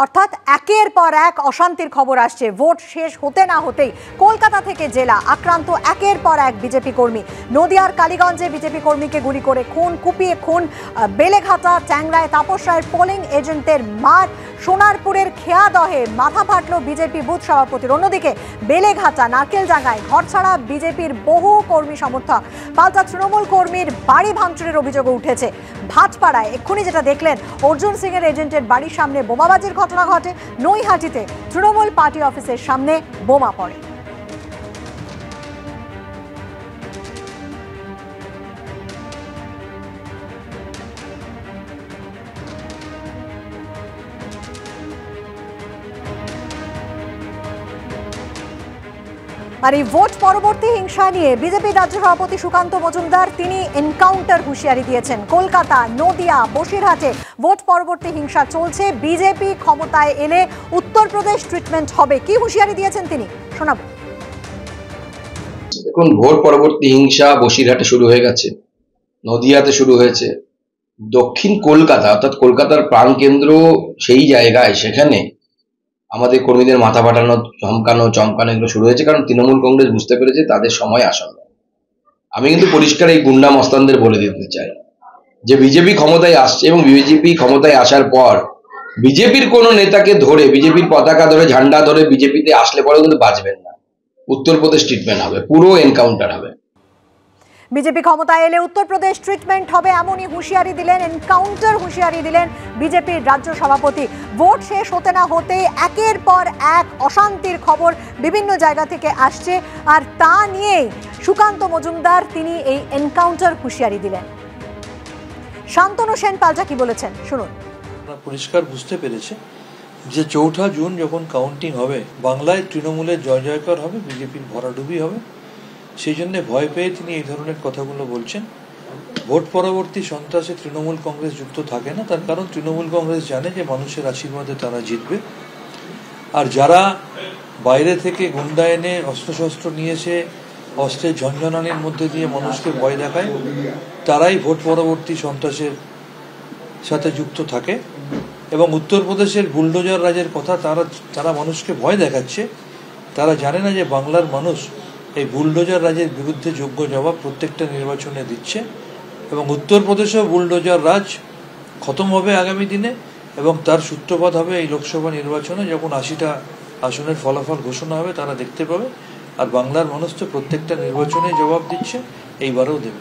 অর্থাৎ একের পর এক অশান্তির খবর আসছে। ভোট শেষ হতে না হতেই কলকাতা থেকে জেলা আক্রান্ত একের পর এক বিজেপি কর্মী। নদিয়ার কালীগঞ্জে বিজেপি কর্মীকে গুলি করে খুন, কুপিয়ে খুন। বেলেঘাটা, ট্যাংরায় তাপস রায়ের পোলিং এজেন্টের মার। সোনারপুরের খেয়াদহে মাথা ফাটল বিজেপি বুথ সভাপতির। অন্যদিকে বেলেঘাটা, নারকেলডাঙ্গায় ঘরছাড়া বিজেপির বহু কর্মী সমর্থক। পাল্টা তৃণমূল কর্মীর বাড়ি ভাঙচুরের অভিযোগও উঠেছে। ভাটপাড়ায় এক্ষুনি যেটা দেখলেন, অর্জুন সিং এর এজেন্টের বাড়ির সামনে বোমাবাজির ঘটনা ঘটে। নৈহাটিতে তৃণমূল পার্টি অফিসের সামনে বোমা পড়ে। আর এই ভোট পরবর্তী হিংসা নিয়ে বিজেপি রাজ্য সভাপতি সুকান্ত মজুমদার তিনি এনকাউন্টার হুঁশিয়ারি দিয়েছেন। কলকাতা, নদিয়া, বসিরহাটে ভোট পরবর্তী হিংসা চলছে। বিজেপি ক্ষমতায় এলে উত্তরপ্রদেশ ট্রিটমেন্ট হবে, কি হুঁশিয়ারি দিয়েছেন তিনি, শোনাবো। দেখুন, ভোট পরবর্তী হিংসা বসিরহাটে শুরু হয়ে গেছে, নদিয়াতে শুরু হয়েছে। দক্ষিণ কলকাতা অর্থাৎ কলকাতার প্রাণকেন্দ্র সেই জায়গায়, সেখানে আমাদের কর্মীদের মাথা ফাটানো, চমকানো এগুলো শুরু হয়েছে। কারণ তৃণমূল কংগ্রেস বুঝতে পেরেছে তাদের সময় আসন্ন। আমি কিন্তু পরিষ্কার এই গুন্ডা মস্তানদের বলে দিতে চাই যে বিজেপি ক্ষমতায় আসছে এবং বিজেপি ক্ষমতায় আসার পর বিজেপির কোনো নেতাকে ধরে, বিজেপির পতাকা ধরে, ঝান্ডা ধরে বিজেপিতে আসলে পরেও কিন্তু বাঁচবেন না। উত্তরপ্রদেশ ট্রিটমেন্ট হবে, পুরো এনকাউন্টার হবে। বিজেপি ক্ষমতায় এলে উত্তরপ্রদেশ ট্রিটমেন্ট হবে এমনই হুঁশিয়ারি দিলেন, এনকাউন্টার হুঁশিয়ারি দিলেন বিজেপির রাজ্য সভাপতি। ভোট শেষ হতে না হতে একের পর এক অশান্তির খবর বিভিন্ন জায়গা থেকে আসছে, আর তা নিয়েই সুকান্ত মজুমদার তিনি এই এনকাউন্টার হুঁশিয়ারি দিলেন। শান্তনু সেন পাল্টা কি বলেছেন শুনুন। পরিষ্কার বুঝতে পেরেছে যে 4 জুন যখন কাউন্টিং হবে, বাংলায় তৃণমূলের জয় জয়কার হবে, বিজেপির ভরাডুবি হবে। সেই জন্য ভয় পেয়ে তিনি এই ধরনের কথাগুলো বলছেন। ভোট পরবর্তী সন্ত্রাসে তৃণমূল কংগ্রেস যুক্ত থাকে না, তার কারণ তৃণমূল কংগ্রেস জানে যে মানুষের আশীর্বাদে তারা জিতবে। আর যারা বাইরে থেকে গুন্ডা এনে অস্ত্রশস্ত্র নিয়ে এসে অস্ত্রের ঝঞ্ঝনানির মধ্যে দিয়ে মানুষকে ভয় দেখায়, তারাই ভোট পরবর্তী সন্ত্রাসের সাথে যুক্ত থাকে। এবং উত্তরপ্রদেশের বুলডোজার রাজের কথা তারা মানুষকে ভয় দেখাচ্ছে। তারা জানে না যে বাংলার মানুষ এই বুলডোজার রাজের বিরুদ্ধে যোগ্য জবাব প্রত্যেকটা নির্বাচনে দিচ্ছে। এবং উত্তরপ্রদেশেও বুলডোজার রাজ খতম হবে আগামী দিনে, এবং তার সূত্রপাত হবে এই লোকসভা নির্বাচনে, যখন 80টা আসনের ফলাফল ঘোষণা হবে তারা দেখতে পাবে। আর বাংলার মানুষ তো প্রত্যেকটা নির্বাচনে জবাব দিচ্ছে, এইবারেও দেবে।